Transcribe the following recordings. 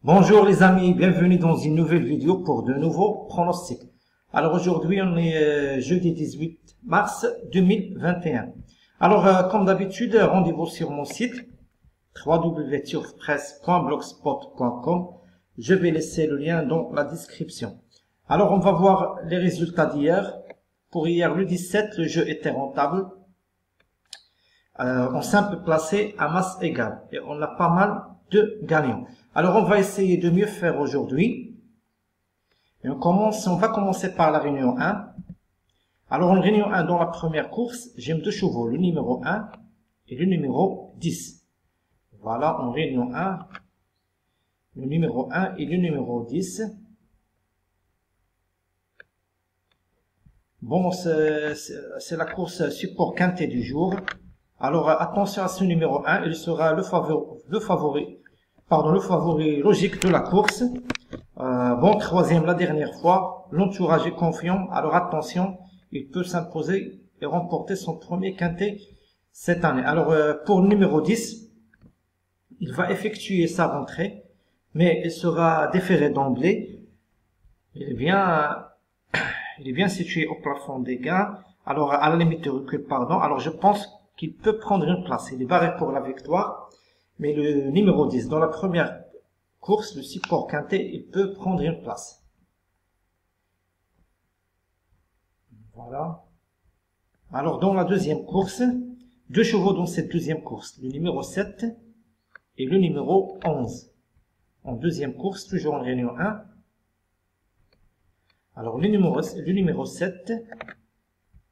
Bonjour les amis, bienvenue dans une nouvelle vidéo pour de nouveaux pronostics. Alors aujourd'hui on est jeudi 18 mars 2021. Alors comme d'habitude, rendez-vous sur mon site www.turfpresse.blogspot.com. Je vais laisser le lien dans la description. Alors on va voir les résultats d'hier. Pour hier le 17, le jeu était rentable. En simple placé à masse égale et on a pas mal de gagnants. Alors on va essayer de mieux faire aujourd'hui. Et on va commencer par la réunion 1. Alors en réunion 1, dans la première course, j'aime deux chevaux, le numéro 1 et le numéro 10. Voilà, en réunion 1, le numéro 1 et le numéro 10. Bon, c'est la course support quintet du jour. Alors attention à ce numéro 1, il sera le favori logique de la course. Bon, troisième la dernière fois, l'entourage est confiant, alors attention, il peut s'imposer et remporter son premier quintet cette année. Alors pour le numéro 10, il va effectuer sa rentrée, mais il sera déféré d'emblée. Il est bien situé au plafond des gains, alors à la limite de recul, pardon. Alors je pense qu'il peut prendre une place, il est barré pour la victoire. Mais le numéro 10, dans la première course, le support quintet, il peut prendre une place. Voilà. Alors, dans la deuxième course, deux chevaux dans cette deuxième course, le numéro 7 et le numéro 11. En deuxième course, toujours en réunion 1. Alors, le numéro 7,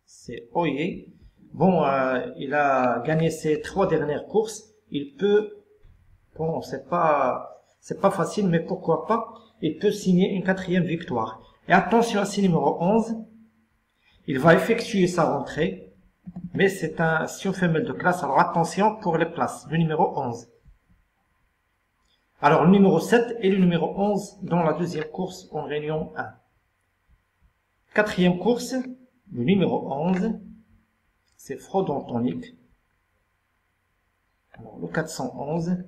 c'est Oye. Bon, il a gagné ses 3 dernières courses. Il peut, bon, c'est pas facile, mais pourquoi pas, il peut signer une 4e victoire. Et attention à ce numéro 11, il va effectuer sa rentrée, mais c'est un sion femelle de classe, alors attention pour les places, le numéro 11. Alors le numéro 7 et le numéro 11 dans la deuxième course en réunion 1. Quatrième course, le numéro 11, c'est Frodon Tonique. Alors, le 411,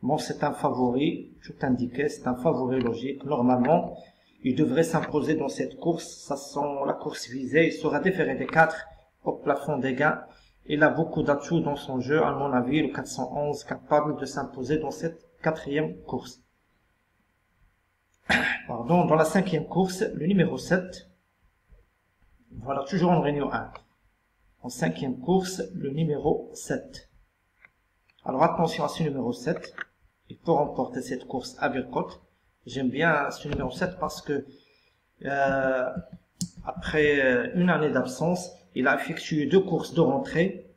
bon, c'est un favori, tout indiqué, c'est un favori logique. Normalement, il devrait s'imposer dans cette course. Ça sent la course visée. Il sera déféré des 4 au plafond des gains. Il a beaucoup d'atouts dans son jeu, à mon avis, le 411, capable de s'imposer dans cette 4e course. Pardon, dans la 5e course, le numéro 7, voilà, toujours en réunion 1. En 5e course, le numéro 7. Alors attention à ce numéro 7. Il peut remporter cette course à Bircote. J'aime bien ce numéro 7 parce que après une année d'absence, il a effectué 2 courses de rentrée.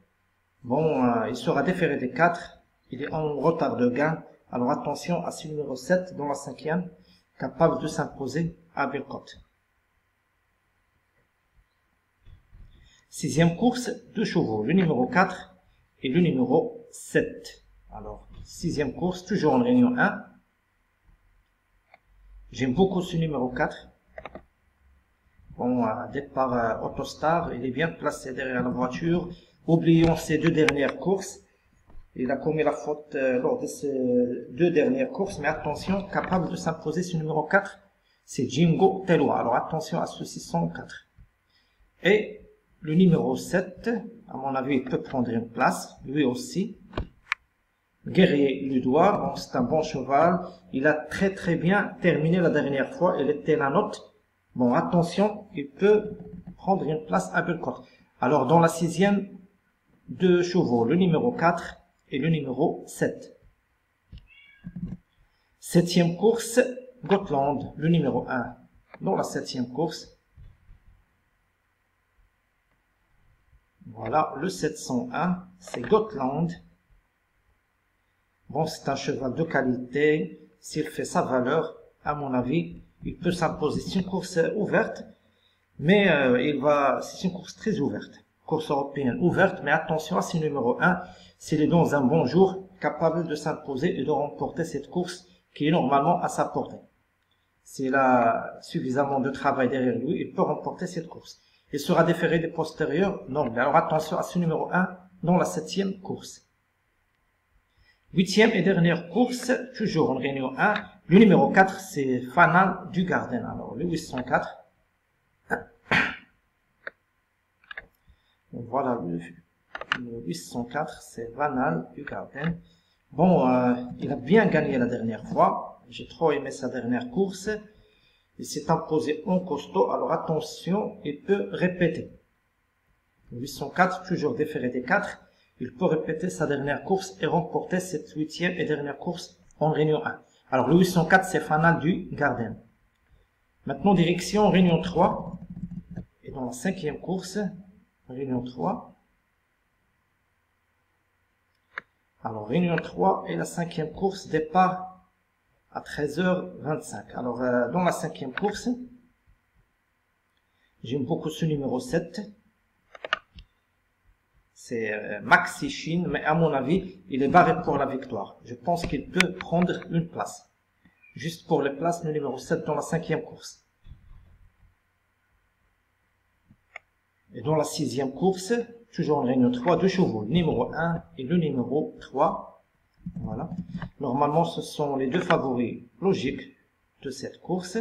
Bon, il sera déféré des 4. Il est en retard de gain. Alors attention à ce numéro 7 dans la 5e, capable de s'imposer à Bircote. 6e course, 2 chevaux, le numéro 4 et le numéro 7. Alors, 6e course, toujours en réunion 1. J'aime beaucoup ce numéro 4. Bon, départ Autostar, il est bien placé derrière la voiture. Oublions ces 2 dernières courses. Il a commis la faute lors de ces 2 dernières courses, mais attention, capable de s'imposer ce numéro 4, c'est Jingo Telwa. Alors attention à ce 604. Et le numéro 7, à mon avis, il peut prendre une place, lui aussi. Guerrier Ludois, bon, c'est un bon cheval. Il a très bien terminé la dernière fois. Il était la note. Bon, attention, il peut prendre une place à Bircote. Alors, dans la 6e, 2 chevaux, le numéro 4 et le numéro 7. 7e course, Gotland, le numéro 1. Dans la 7e course, voilà, le 701, c'est Gotland. Bon, c'est un cheval de qualité. S'il fait sa valeur, à mon avis, il peut s'imposer. C'est une course ouverte, mais c'est une course très ouverte. Course européenne ouverte, mais attention à ce numéro 1. S'il est dans un bon jour, capable de s'imposer et de remporter cette course qui est normalement à sa portée. S'il a suffisamment de travail derrière lui, il peut remporter cette course. Il sera déféré des postérieurs. Non, alors attention à ce numéro 1 dans la 7e course. Huitième et dernière course, toujours en réunion 1. Le numéro 4, c'est Fanal du Garden. Alors, le 804. Voilà, le 804, c'est Fanal du Garden. Bon, il a bien gagné la dernière fois. J'ai trop aimé sa dernière course. Il s'est imposé en costaud. Alors, attention, il peut répéter. Le 804, toujours déféré des 4. Il peut répéter sa dernière course et remporter cette huitième et dernière course en réunion 1. Alors, le 804, c'est Fanal du Garden. Maintenant, direction réunion 3. Et dans la cinquième course, réunion 3. Alors, réunion 3 et la cinquième course, départ à 13h25. Alors, dans la cinquième course, j'aime beaucoup ce numéro 7. C'est Maxi Chine, mais à mon avis, il est barré pour la victoire. Je pense qu'il peut prendre une place. Juste pour les places, le numéro 7 dans la cinquième course. Et dans la sixième course, toujours en réunion 3, deux chevaux, le numéro 1 et le numéro 3. Voilà. Normalement, ce sont les deux favoris logiques de cette course.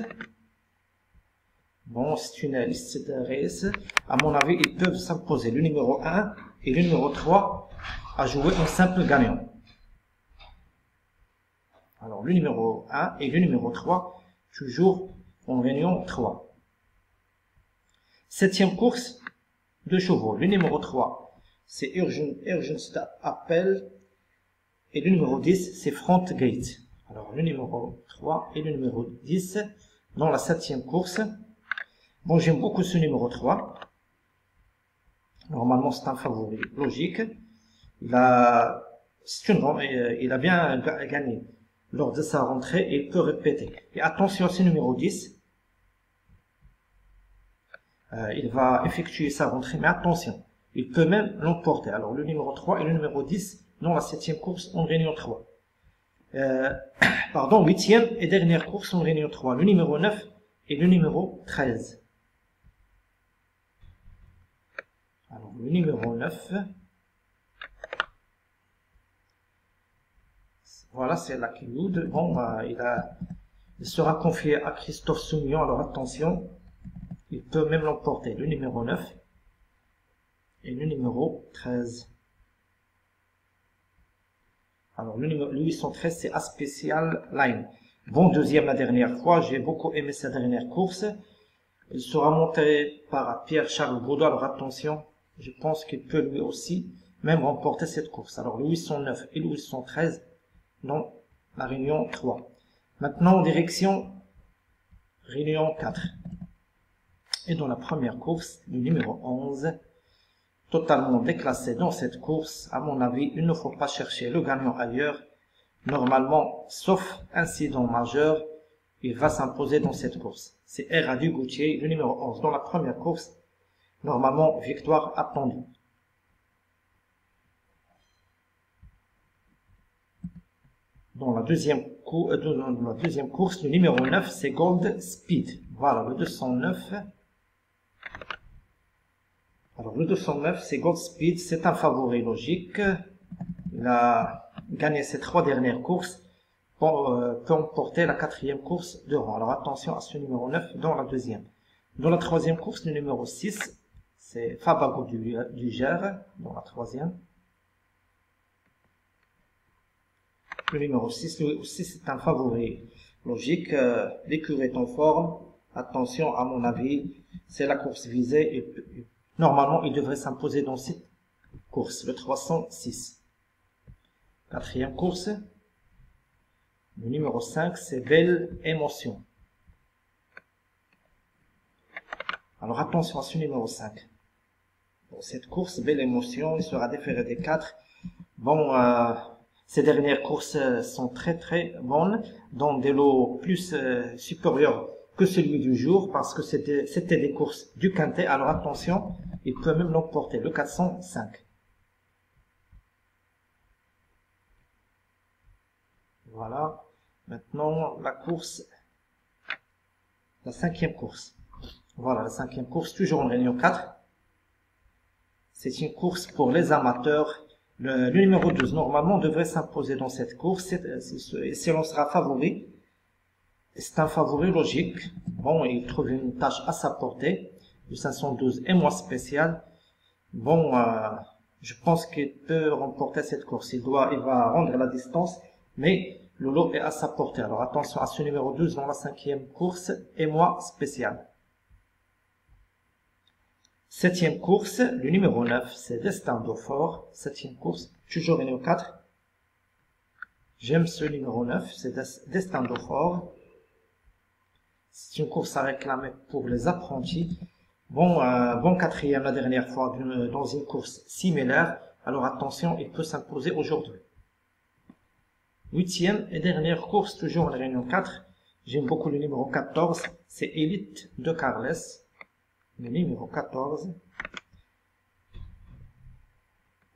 Bon, c'est une liste de races. À mon avis, ils peuvent s'imposer le numéro 1 et le numéro 3 à jouer en simple gagnant. Alors, le numéro 1 et le numéro 3, toujours en réunion 3. Septième course, deux chevaux. Le numéro 3, c'est Urgence Appel. Et le numéro 10, c'est Front Gate. Alors, le numéro 3 et le numéro 10 dans la septième course. Bon, j'aime beaucoup ce numéro 3. Normalement, c'est un favori logique. Il a bien gagné lors de sa rentrée et il peut répéter. Et attention à ce numéro 10. Il va effectuer sa rentrée, mais attention, il peut même l'emporter. Alors, le numéro 3 et le numéro 10 dans la septième course en réunion 3. Pardon, huitième et dernière course en réunion 3. Le numéro 9 et le numéro 13. Alors, le numéro 9, voilà, c'est Lucky Lude. Bon, il sera confié à Christophe Soumillon, alors attention, il peut même l'emporter. Le numéro 9 et le numéro 13. Alors, le 813, c'est A Special Line. Bon, deuxième la dernière fois, j'ai beaucoup aimé sa dernière course. Il sera monté par Pierre-Charles Baudot, alors attention. Je pense qu'il peut lui aussi même remporter cette course. Alors, le 809 et le 813 dans la réunion 3. Maintenant, en direction réunion 4. Et dans la première course, le numéro 11, totalement déclassé dans cette course. À mon avis, il ne faut pas chercher le gagnant ailleurs. Normalement, sauf incident majeur, il va s'imposer dans cette course. C'est Eradu Gauthier, le numéro 11 dans la première course. Normalement, victoire attendue. Dans la deuxième course, le numéro 9, c'est Gold Speed. Voilà, le 209. Alors, le 209, c'est Gold Speed. C'est un favori logique. Il a gagné ses 3 dernières courses. Peut emporter la 4e course de rang. Alors, attention à ce numéro 9 dans la deuxième. Dans la 3e course, le numéro 6, c'est Fabago du Gers, dans la 3e. Le numéro 6, lui aussi, c'est un favori logique. L'écurie est en forme. Attention, à mon avis, c'est la course visée. Et, normalement, il devrait s'imposer dans cette course, le 306. 4e course. Le numéro 5, c'est Belle Émotion. Alors, attention à ce numéro 5. Pour cette course, Belle Émotion, il sera déféré des 4. Bon, ces dernières courses sont très bonnes, dans des lots plus supérieurs que celui du jour, parce que c'était des courses du quintet. Alors attention, il peut même l'emporter, le 405. Voilà. Maintenant, la course, la 5e course. Voilà, la 5e course, toujours en réunion 4. C'est une course pour les amateurs. Le numéro 12, normalement, devrait s'imposer dans cette course. Si l'on sera favori, c'est un favori logique. Bon, il trouve une tâche à sa portée. Le 512 est moins spécial. Bon, je pense qu'il peut remporter cette course. Il va rendre la distance, mais le lot est à sa portée. Alors attention à ce numéro 12 dans la 5e course et moins spécial. 7e course, le numéro 9, c'est Destin d'Eau-Fort. 7e course, toujours numéro 4. J'aime ce numéro 9, c'est Destin d'Eau-Fort. C'est une course à réclamer pour les apprentis. Bon, bon 4e la dernière fois dans une course similaire. Alors attention, il peut s'imposer aujourd'hui. 8e et dernière course, toujours en réunion 4. J'aime beaucoup le numéro 14, c'est Elite de Carles. Le numéro 14.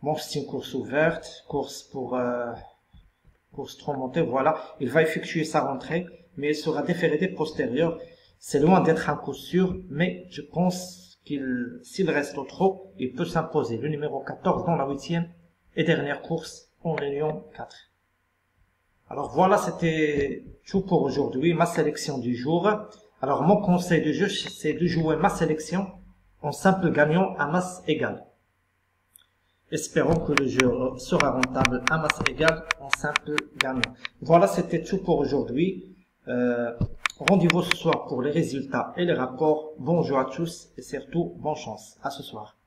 Bon, c'est une course ouverte, course trop montée, voilà. Il va effectuer sa rentrée, mais il sera déféré des postérieurs. C'est loin d'être un coup sûr, mais je pense s'il reste au trot, il peut s'imposer. Le numéro 14 dans la 8e et dernière course en réunion 4. Alors voilà, c'était tout pour aujourd'hui, ma sélection du jour. Alors mon conseil de jeu, c'est de jouer ma sélection en simple gagnant à masse égale. Espérons que le jeu sera rentable à masse égale en simple gagnant. Voilà, c'était tout pour aujourd'hui. Rendez-vous ce soir pour les résultats et les rapports. Bon jeu à tous et surtout bonne chance. À ce soir.